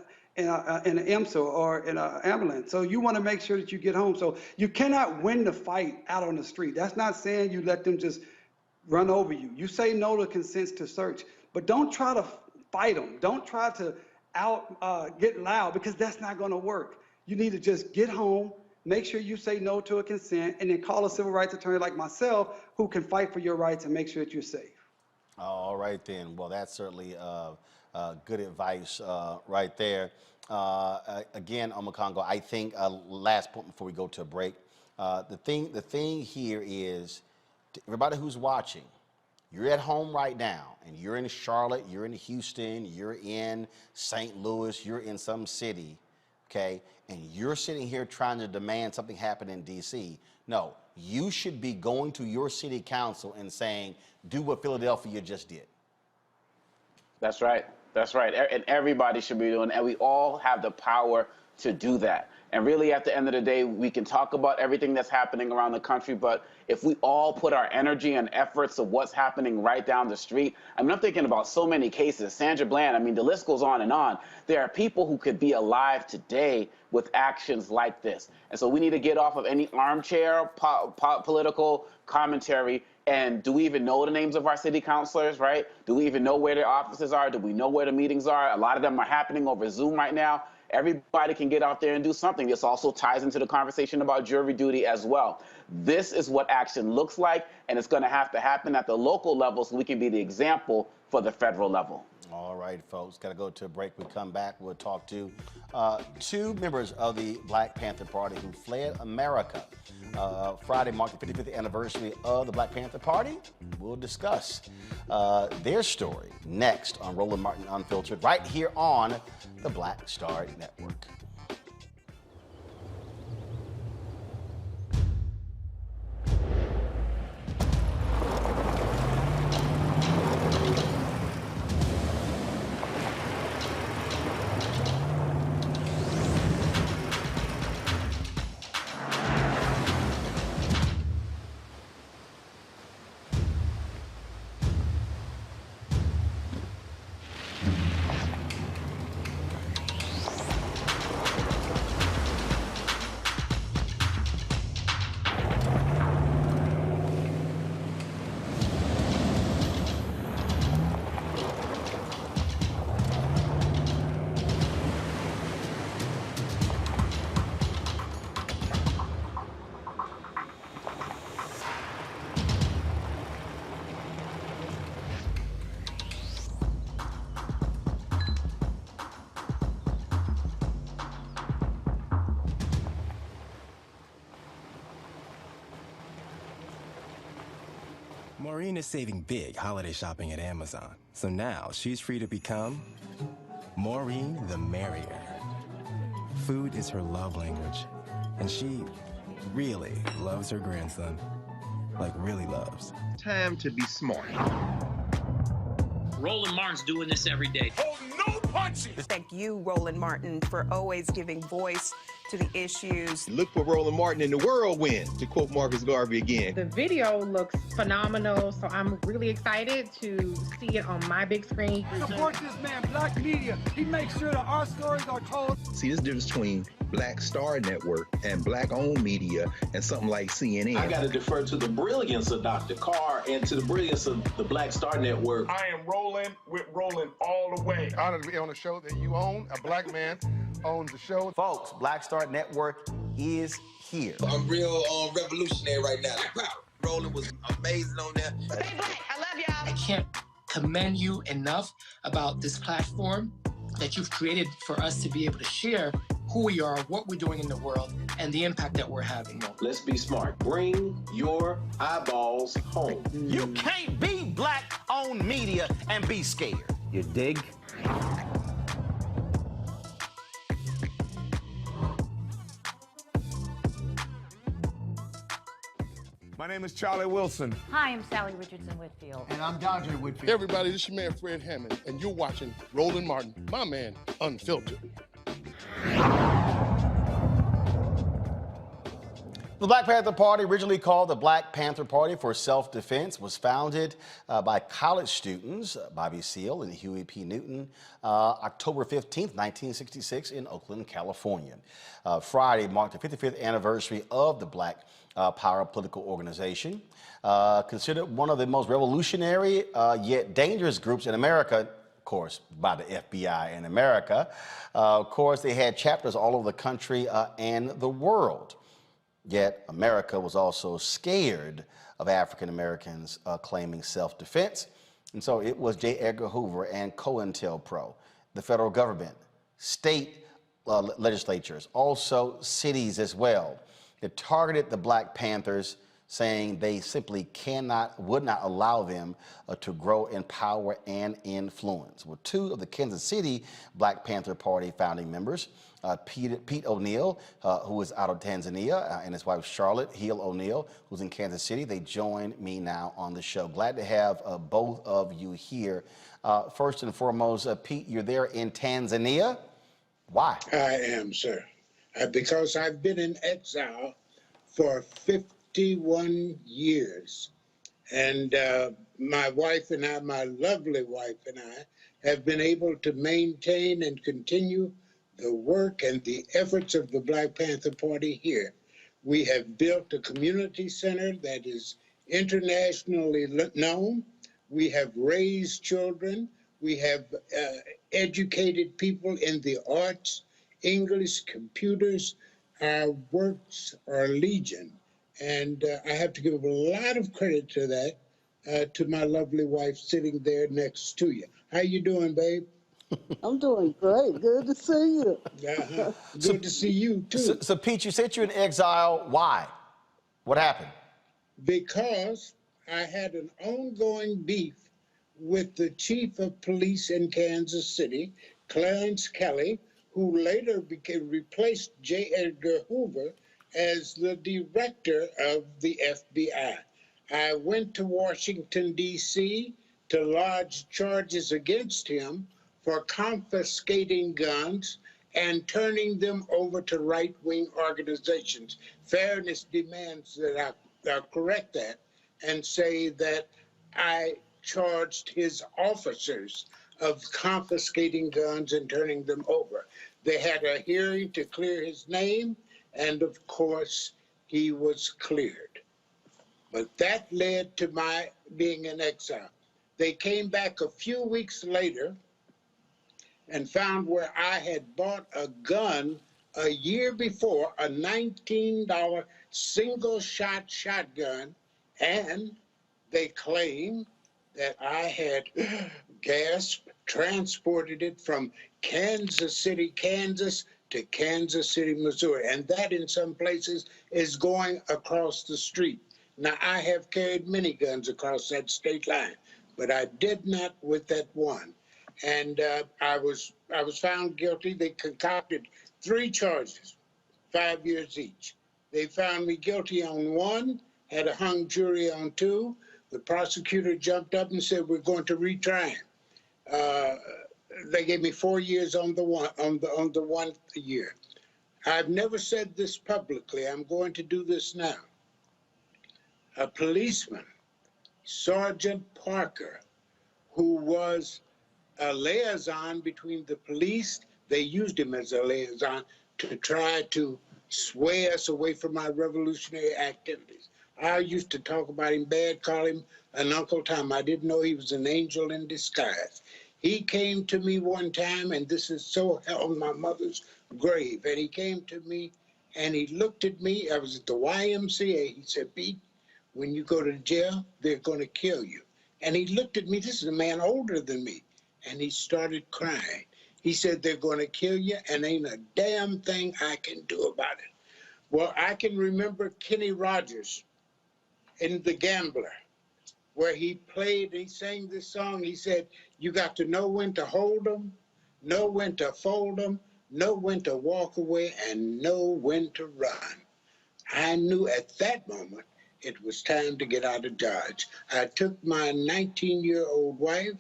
IMSA or in an ambulance. So you want to make sure that you get home. So you cannot win the fight out on the street. That's not saying you let them just run over you. You say no to consents to search, but don't try to fight them. Don't try to get loud, because that's not going to work. You need to just get home, make sure you say no to a consent, and then call a civil rights attorney like myself who can fight for your rights and make sure that you're safe. All right, then. Well, that's certainly good advice right there. Again, Omakongo, I think last point before we go to a break. The thing here is, everybody who's watching, you're at home right now, and you're in Charlotte, you're in Houston, you're in St. Louis, you're in some city, okay, and you're sitting here trying to demand something happen in D.C. No, you should be going to your city council and saying, do what Philadelphia just did. That's right. That's right. And everybody should be doing it, and we all have the power to do that. And really, at the end of the day, we can talk about everything that's happening around the country, but if we all put our energy and efforts of what's happening right down the street, I mean, I'm thinking about so many cases. Sandra Bland, I mean, the list goes on and on. There are people who could be alive today with actions like this. And so we need to get off of any armchair political commentary. And do we even know the names of our city councilors, right? Do we even know where their offices are? Do we know where the meetings are? A lot of them are happening over Zoom right now. Everybody can get out there and do something. This also ties into the conversation about jury duty as well. This is what action looks like, and it's going to have to happen at the local level so we can be the example for the federal level. All right, folks, got to go to a break. We come back, we'll talk to two members of the Black Panther Party who fled America. Friday marked the 55th anniversary of the Black Panther Party. We'll discuss their story next on Roland Martin Unfiltered, right here on the Black Star Network. Maureen is saving big holiday shopping at Amazon, so now she's free to become Maureen the Merrier. Food is her love language, and she really loves her grandson. Like, really loves. Time to be smart. Roland Martin's doing this every day. Oh, no punches! Thank you, Roland Martin, for always giving voice to the issues. Look for Roland Martin in the whirlwind, to quote Marcus Garvey again. The video looks phenomenal, so I'm really excited to see it on my big screen. Support this man, Black Media. He makes sure that our stories are told. See, this difference between Black Star Network and Black-owned media and something like CNN. I got to defer to the brilliance of Dr. Carr and to the brilliance of the Black Star Network. I am Roland with Roland all the way. Honored to be on a show that you own. A black man owns the show. Folks, Black Star Network is here. I'm real revolutionary right now. Roland was amazing on there. Stay black. I love y'all. I can't commend you enough about this platform that you've created for us to be able to share who we are, what we're doing in the world, and the impact that we're having. Let's be smart. Bring your eyeballs home. You can't be Black-owned media and be scared. You dig? My name is Charlie Wilson. Hi, I'm Sally Richardson Whitfield. And I'm Dodger Whitfield. Hey everybody, this is your man Fred Hammond, and you're watching Roland Martin, my man, Unfiltered. The Black Panther Party, originally called the Black Panther Party for Self-Defense, was founded by college students Bobby Seale and Huey P. Newton October 15th, 1966 in Oakland, California. Friday marked the 55th anniversary of the Black Power political organization. Considered one of the most revolutionary yet dangerous groups in America, of course, by the FBI in America. Of course, they had chapters all over the country and the world. Yet America was also scared of African Americans claiming self-defense. And so it was J. Edgar Hoover and COINTELPRO, the federal government, state legislatures, also cities as well, that targeted the Black Panthers, saying they simply would not allow them to grow in power and influence. Well, two of the Kansas City Black Panther Party founding members, Pete O'Neill, who is out of Tanzania, and his wife Charlotte Hill O'Neill, who's in Kansas City, they join me now on the show. Glad to have both of you here. First and foremost, Pete, you're there in Tanzania. Why? I am, sir. Because I've been in exile for 51 years. And my wife and I, my lovely wife and I, have been able to maintain and continue the work and the efforts of the Black Panther Party here. We have built a community center that is internationally known. We have raised children. We have educated people in the arts, English, computers. Our works are legion. And I have to give a lot of credit to that, to my lovely wife sitting there next to you. How you doing, babe? I'm doing great. Good to see you. Good to see you, too. So, Pete, you said you're in exile. Why? What happened? Because I had an ongoing beef with the chief of police in Kansas City, Clarence Kelly, who later replaced J. Edgar Hoover as the director of the FBI. I went to Washington, D.C. to lodge charges against him for confiscating guns and turning them over to right-wing organizations. Fairness demands that I correct that and say that I charged his officers of confiscating guns and turning them over. They had a hearing to clear his name, and of course, he was cleared. But that led to my being in exile. They came back a few weeks later and found where I had bought a gun a year before, a $19 single-shot shotgun, and they claimed that I had transported it from Kansas City, Kansas to Kansas City, Missouri. And that in some places is going across the street. Now, I have carried many guns across that state line, but I did not with that one. And I was found guilty. They concocted 3 charges, 5 years each. They found me guilty on 1, had a hung jury on 2. The prosecutor jumped up and said, "We're going to retry him." They gave me 4 years on the 1 year. I've never said this publicly. I'm going to do this now. A policeman, Sergeant Parker, who was a liaison between the police, they used him as a liaison, to try to sway us away from our revolutionary activities. I used to talk about him bad, call him an Uncle Tom. I didn't know he was an angel in disguise. He came to me one time, and this is so on my mother's grave, and he came to me and he looked at me. I was at the YMCA. He said, Pete, when you go to jail, they're going to kill you. And he looked at me. This is a man older than me. And he started crying. He said, they're going to kill you, and ain't a damn thing I can do about it. Well, I can remember Kenny Rogers in The Gambler, where he played, he sang this song. He said, you got to know when to hold them, know when to fold them, know when to walk away, and know when to run. I knew at that moment it was time to get out of Dodge. I took my 19-year-old wife,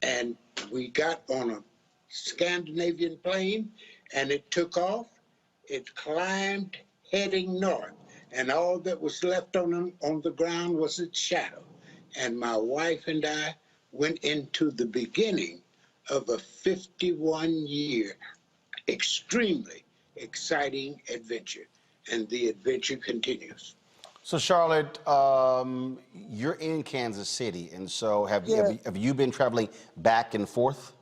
and we got on a Scandinavian plane, and it took off. It climbed, heading north, and all that was left on the ground was its shadow. And my wife and I went into the beginning of a 51-year, extremely exciting adventure, and the adventure continues. So, Charlotte, you're in Kansas City, and so have you been traveling back and forth?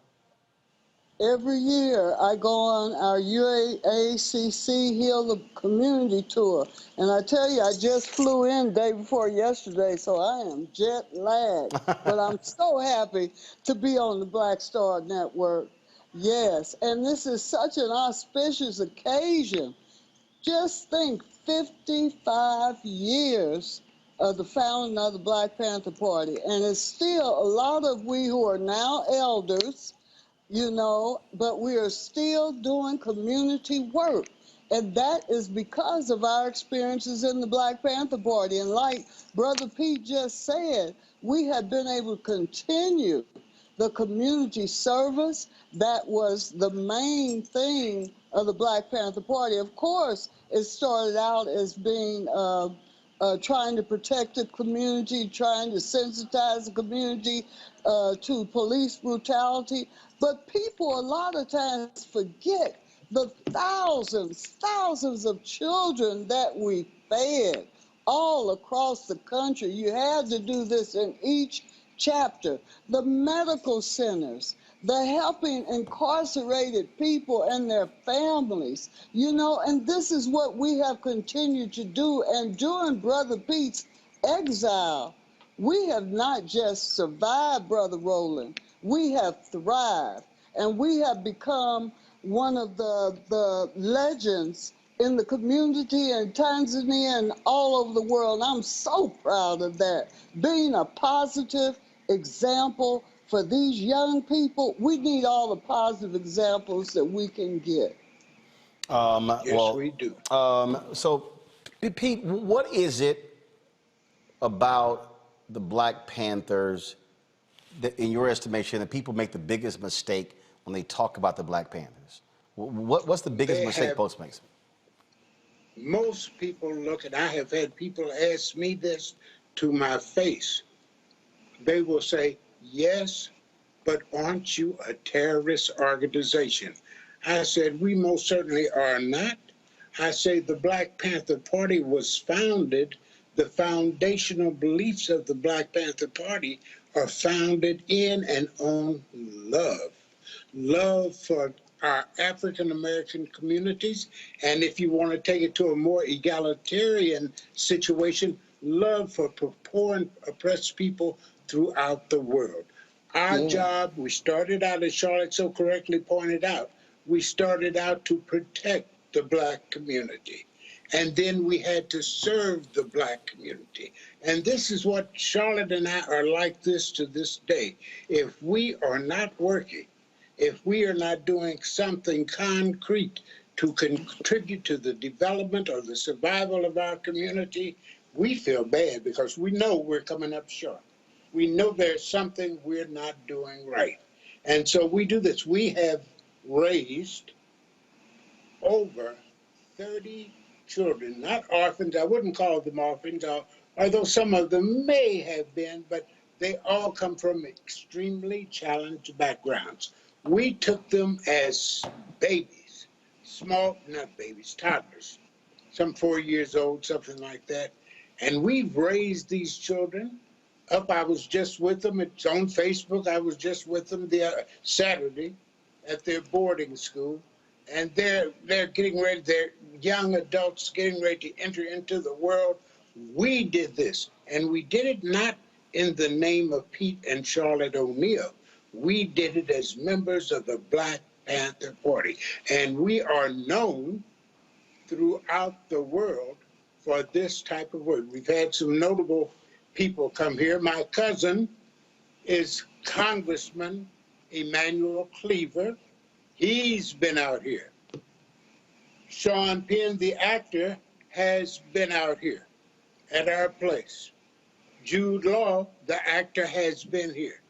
Every year I go on our UACC Heal the Community Tour. And I tell you, I just flew in day before yesterday, so I am jet lagged. But I'm so happy to be on the Black Star Network. Yes, and this is such an auspicious occasion. Just think, 55 years of the founding of the Black Panther Party. And it's still a lot of we who are now elders, you know, but we are still doing community work. And that is because of our experiences in the Black Panther Party. And like Brother Pete just said, we have been able to continue the community service that was the main thing of the Black Panther Party. Of course, it started out as being trying to protect the community, trying to sensitize the community to police brutality. But people a lot of times forget the thousands of children that we fed all across the country. You had to do this in each chapter. The medical centers, the helping incarcerated people and their families, you know, and this is what we have continued to do. And during Brother Pete's exile, we have not just survived, Brother Roland, we have thrived, and we have become one of the legends in the community in Tanzania and all over the world. I'm so proud of that. Being a positive example for these young people, we need all the positive examples that we can get. Yes, we do. So, Pete, what is it about the Black Panthers that, in your estimation, that people make the biggest mistake when they talk about the Black Panthers? What's the biggest mistake folks make? Most people look at, I have had people ask me this to my face. They will say, yes, but aren't you a terrorist organization? I said, we most certainly are not. I say the Black Panther Party was founded, the foundational beliefs of the Black Panther Party are founded in and on love. Love for our African-American communities, and if you want to take it to a more egalitarian situation, love for poor and oppressed people throughout the world. Our job, we started out, as Charlotte so correctly pointed out, we started out to protect the Black community. And then we had to serve the Black community. And this is what Charlotte and I are like this to this day. If we are not working, if we are not doing something concrete to contribute to the development or the survival of our community, we feel bad because we know we're coming up short. We know there's something we're not doing right. And so we do this. We have raised over 30 children, not orphans. I wouldn't call them orphans, although some of them may have been, but they all come from extremely challenged backgrounds. We took them as babies, small, not babies, toddlers, some 4 years old, something like that. And we've raised these children up. I was just with them. It's on Facebook. I was just with them the Saturday at their boarding school. And they're getting ready, they're young adults getting ready to enter into the world. We did this, and we did it not in the name of Pete and Charlotte O'Neill. We did it as members of the Black Panther Party. And we are known throughout the world for this type of work. We've had some notable people come here. My cousin is Congressman Emmanuel Cleaver. He's been out here. Sean Penn, the actor, has been out here at our place. Jude Law, the actor, has been here.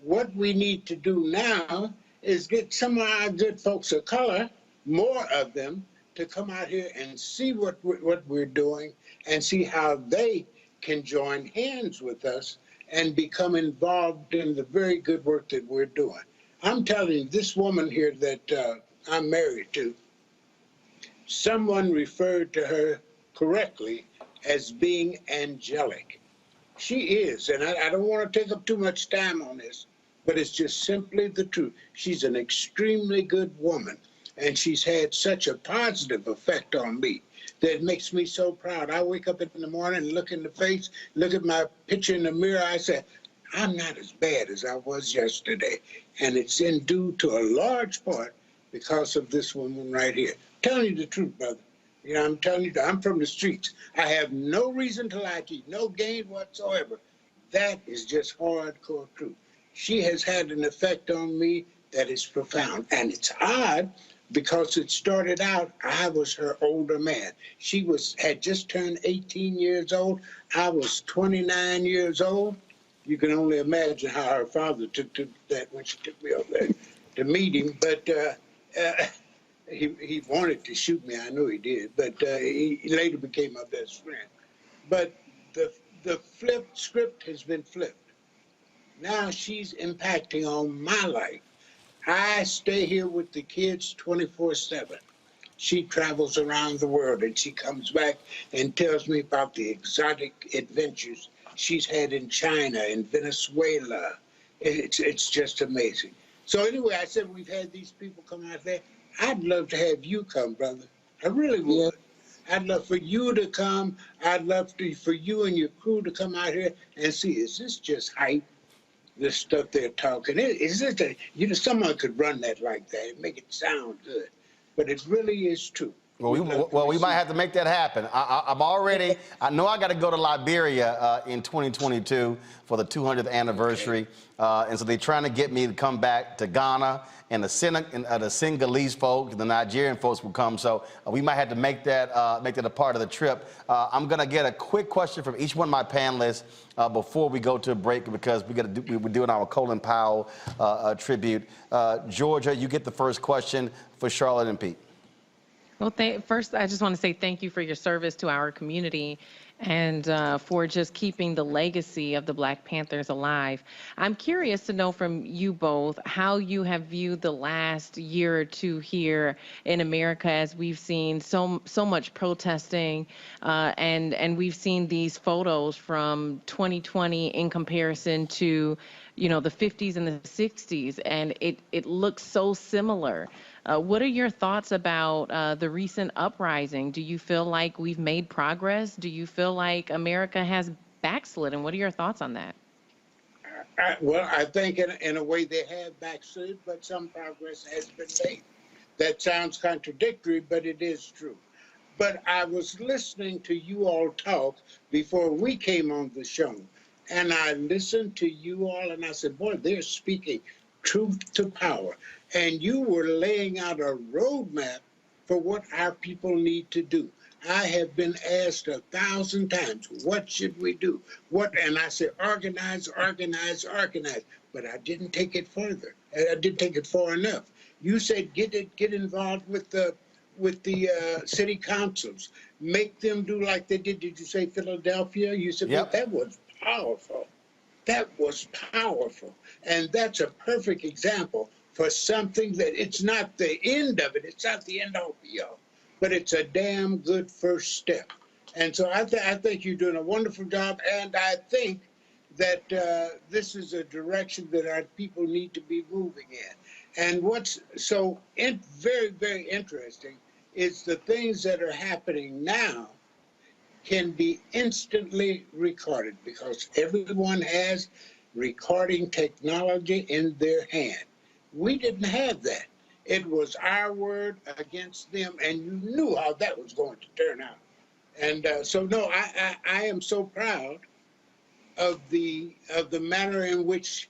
What we need to do now is get some of our good folks of color, more of them, to come out here and see what we're doing and see how they can join hands with us and become involved in the very good work that we're doing. I'm telling you, this woman here that I'm married to, someone referred to her correctly as being angelic. She is, and I don't want to take up too much time on this, but it's just simply the truth. She's an extremely good woman, and she's had such a positive effect on me that it makes me so proud. I wake up in the morning and look in the face, look at my picture in the mirror, I say, I'm not as bad as I was yesterday. And it's in due to a large part because of this woman right here. Telling you the truth, brother. You know, I'm telling you, I'm from the streets. I have no reason to lie to you, no gain whatsoever. That is just hardcore truth. She has had an effect on me that is profound. And it's odd because it started out, I was her older man. She had just turned 18 years old. I was 29 years old. You can only imagine how her father took to that when she took me over there to meet him. But he wanted to shoot me. I know he did. But he later became my best friend. But the script has been flipped. Now she's impacting on my life. I stay here with the kids 24/7. She travels around the world and she comes back and tells me about the exotic adventures she's had in China and Venezuela. It's just amazing. So anyway, I said we've had these people come out there. I'd love to have you come, brother. I really would. I'd love for you to come. I'd love for you and your crew to come out here and see, is this just hype? This stuff they're talking. Is this someone could run that like that and make it sound good, but it really is true. Well, we might have to make that happen. I know I got to go to Liberia in 2022 for the 200th anniversary. And so they're trying to get me to come back to Ghana, and the Senegalese folks, the Nigerian folks will come. So we might have to make that a part of the trip. I'm going to get a quick question from each one of my panelists before we go to a break, because we're doing our Colin Powell tribute. Georgia, you get the first question for Charlotte and Pete. Well, first, I just want to say thank you for your service to our community and for just keeping the legacy of the Black Panthers alive. I'm curious to know from you both how you have viewed the last year or two here in America, as we've seen so much protesting, and we've seen these photos from 2020 in comparison to, the 50s and the 60s, and it looks so similar. What are your thoughts about the recent uprising? Do you feel like we've made progress? Do you feel like America has backslidden? What are your thoughts on that? Well, I think in a way they have backslid, but some progress has been made. That sounds contradictory, but it is true. But I was listening to you all talk before we came on the show, and I listened to you all, and I said, boy, they're speaking truth to power. And you were laying out a roadmap for what our people need to do. I have been asked 1,000 times, what should we do? And I said, organize, organize, organize. But I didn't take it further. I didn't take it far enough. You said get involved with the city councils. Make them do like they did. Did you say Philadelphia? You said, yep. That was powerful. That was powerful. And that's a perfect example for something that it's not the end of it, it's not the end all be all, but it's a damn good first step. And so I think you're doing a wonderful job, and I think that this is a direction that our people need to be moving in. And what's so very, very interesting is the things that are happening now can be instantly recorded because everyone has recording technology in their hand. We didn't have that. It was our word against them, and you knew how that was going to turn out. And so, no, I am so proud of the manner in which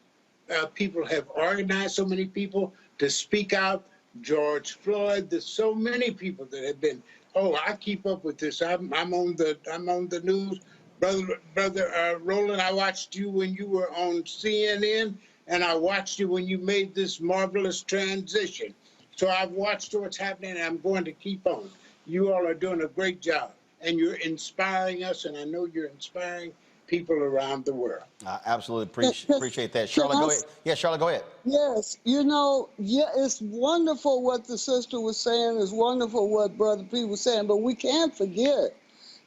people have organized so many people to speak out. George Floyd, there's so many people that have been. Oh, I keep up with this. I'm on the news, brother Roland. I watched you when you were on CNN, and I watched you when you made this marvelous transition. So I've watched what's happening, and I'm going to keep on. You all are doing a great job, and you're inspiring us, and I know you're inspiring people around the world. I absolutely appreciate that. Charlotte, go ahead. Yeah, Charlotte, go ahead. Yes, yeah, it's wonderful what the sister was saying. It's wonderful what Brother P was saying, but we can't forget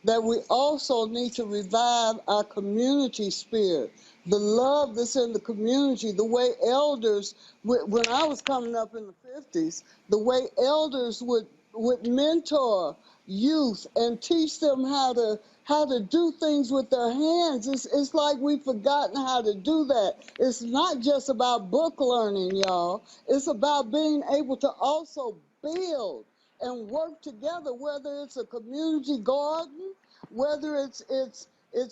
that we also need to revive our community spirit, the love that's in the community, the way elders, when I was coming up in the 50s, the way elders would mentor youth and teach them how to do things with their hands. It's like we've forgotten how to do that. It's not just about book learning, y'all. It's about being able to also build and work together, whether it's a community garden, whether it's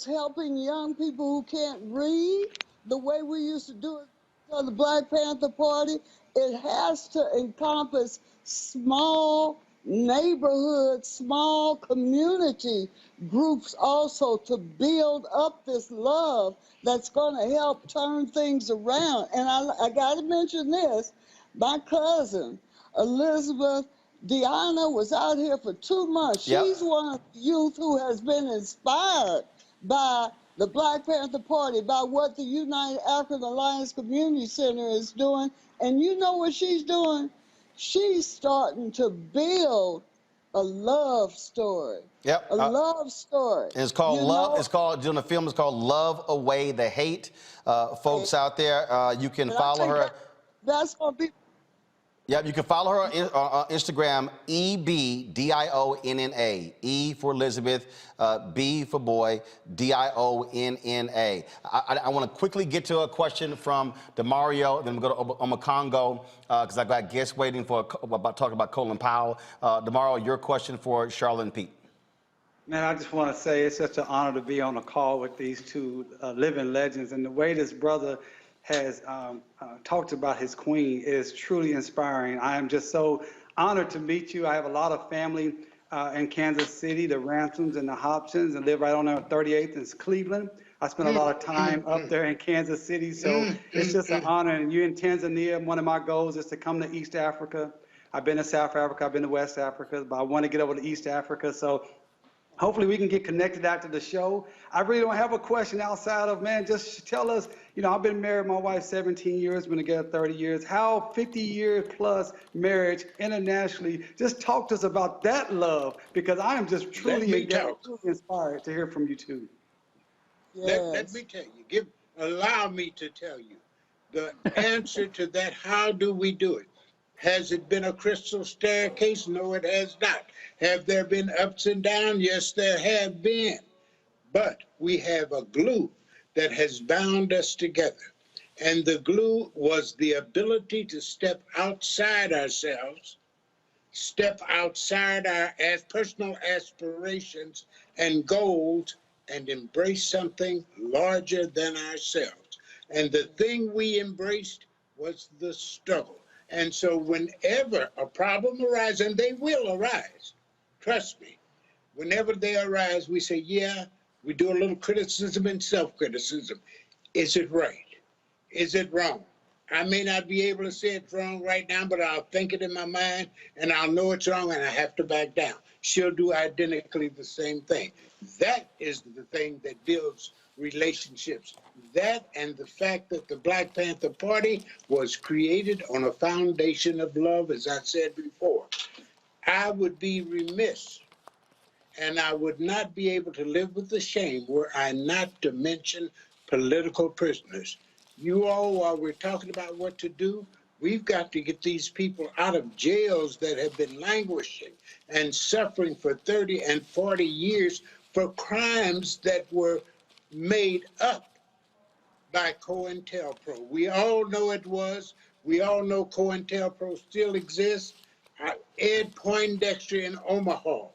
helping young people who can't read, the way we used to do it for the Black Panther Party. It has to encompass small neighborhoods, small community groups also to build up this love that's going to help turn things around. And I got to mention this. My cousin, Elizabeth Deanna, was out here for 2 months. Yep. She's one of the youth who has been inspired by the Black Panther Party, by what the United African Alliance Community Center is doing. And you know what she's doing? She's starting to build a love story. Yep. A love story. It's called Love. It's called, doing the film is called Love Away the Hate. Folks out there, you can follow her. That's going to be. Yep, you can follow her on Instagram, EBDIONNA. E for Elizabeth, B for boy, DIONNA. I want to quickly get to a question from DeMario, then we'll go to Omakongo, because I've got guests waiting for talking about Colin Powell. DeMario, your question for Charlotte and Pete. Man, I just want to say it's such an honor to be on a call with these two living legends, and the way this brother has talked about his queen is truly inspiring. I am just so honored to meet you. I have a lot of family in Kansas City, the Ransoms and the Hobsons, and live right on 38th in Cleveland. I spent a lot of time up there in Kansas City, so it's just an honor. And you in Tanzania, one of my goals is to come to East Africa. I've been to South Africa, I've been to West Africa, but I want to get over to East Africa. So hopefully we can get connected after the show. I really don't have a question outside of, man, just tell us, I've been married, my wife 17 years, been together 30 years. How 50-year plus marriage internationally, just talk to us about that love, because I am just truly inspired to hear from you two. Yes. Let me tell you, allow me to tell you the answer to that. How do we do it? Has it been a crystal staircase? No, it has not. Have there been ups and downs? Yes, there have been. But we have a glue that has bound us together. And the glue was the ability to step outside ourselves, step outside our personal aspirations and goals, and embrace something larger than ourselves. And the thing we embraced was the struggle. And so whenever a problem arises, and they will arise, trust me, whenever they arise, we say, yeah, we do a little criticism and self-criticism. Is it right? Is it wrong? I may not be able to say it's wrong right now, but I'll think it in my mind, and I'll know it's wrong, and I have to back down. She'll do identically the same thing. That is the thing that builds relationships. That and the fact that the Black Panther Party was created on a foundation of love, as I said before. I would be remiss and I would not be able to live with the shame were I not to mention political prisoners. You all, while we're talking about what to do, we've got to get these people out of jails that have been languishing and suffering for 30 and 40 years for crimes that were made up by COINTELPRO. We all know it was. We all know COINTELPRO still exists. Ed Poindexter in Omaha,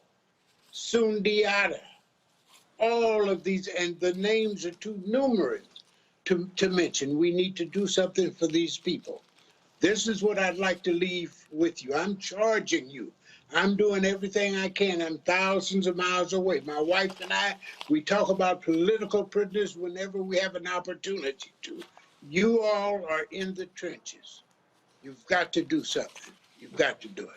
Sundiata, all of these, and the names are too numerous to mention. We need to do something for these people. This is what I'd like to leave with you. I'm charging you. I'm doing everything I can. I'm thousands of miles away. My wife and I, we talk about political prisoners whenever we have an opportunity to. You all are in the trenches. You've got to do something. You've got to do it.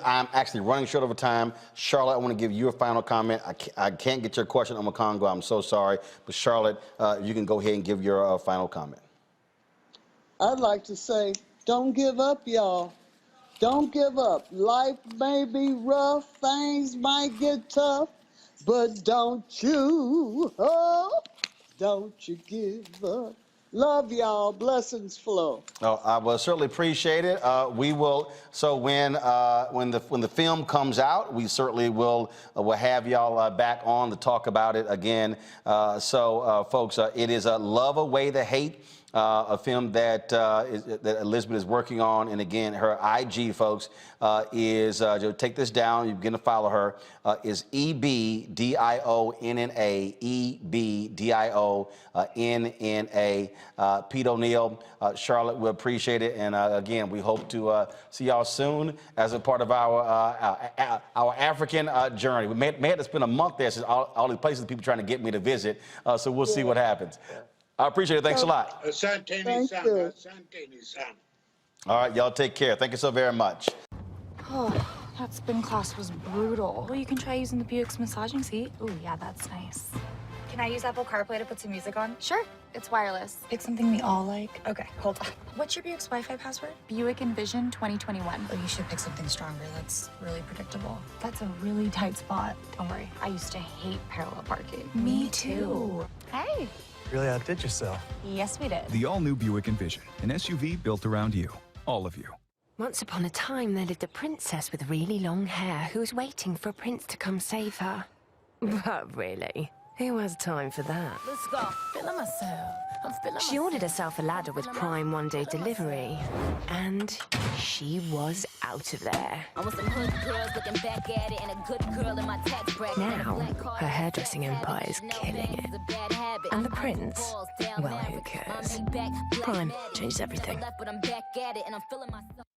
I'm actually running short of time. Charlotte, I want to give you a final comment. I can't get your question on Congo. I'm so sorry. But Charlotte, you can go ahead and give your final comment. I'd like to say, don't give up, y'all. Don't give up. Life may be rough, things might get tough, but don't you give up. Love y'all. Blessings flow. Oh, I will certainly appreciate it. We will. So when the film comes out, we certainly will have y'all back on to talk about it again. Folks, it is Love Away the Hate. A film that that Elizabeth is working on, and again, her IG, folks, is take this down. You begin to follow her. Is EBDIONNA, EBDIONNA. Pete O'Neill, Charlotte, we appreciate it, and again, we hope to see y'all soon as a part of our African journey. We may have to spend a month there, since all the places people trying to get me to visit. So we'll see what happens. I appreciate it. Thanks a lot. Thank you. All right, y'all take care. Thank you so very much. Oh, that spin class was brutal. Well, you can try using the Buick's massaging seat. Oh, yeah, that's nice. Can I use Apple CarPlay to put some music on? Sure, it's wireless. Pick something we all like. Okay, hold on. What's your Buick's Wi-Fi password? Buick Envision 2021. Oh, you should pick something stronger. That's really predictable. That's a really tight spot. Don't worry, I used to hate parallel parking. Me too. Hey. Really outdid yourself. Yes, we did. The all-new Buick Envision, an SUV built around you, all of you. Once upon a time, there lived a princess with really long hair who was waiting for a prince to come save her. But really, who has time for that? Let's go. Feeling myself. I'm feeling She ordered herself a ladder with Prime one-day delivery, and she was out of there. I want some hood girls looking back at it and a good girl in my tax bracket. Now, her hairdressing empire is killing it. And the prince, well, who cares? Prime changed everything. But I'm back at it and I'm feeling myself.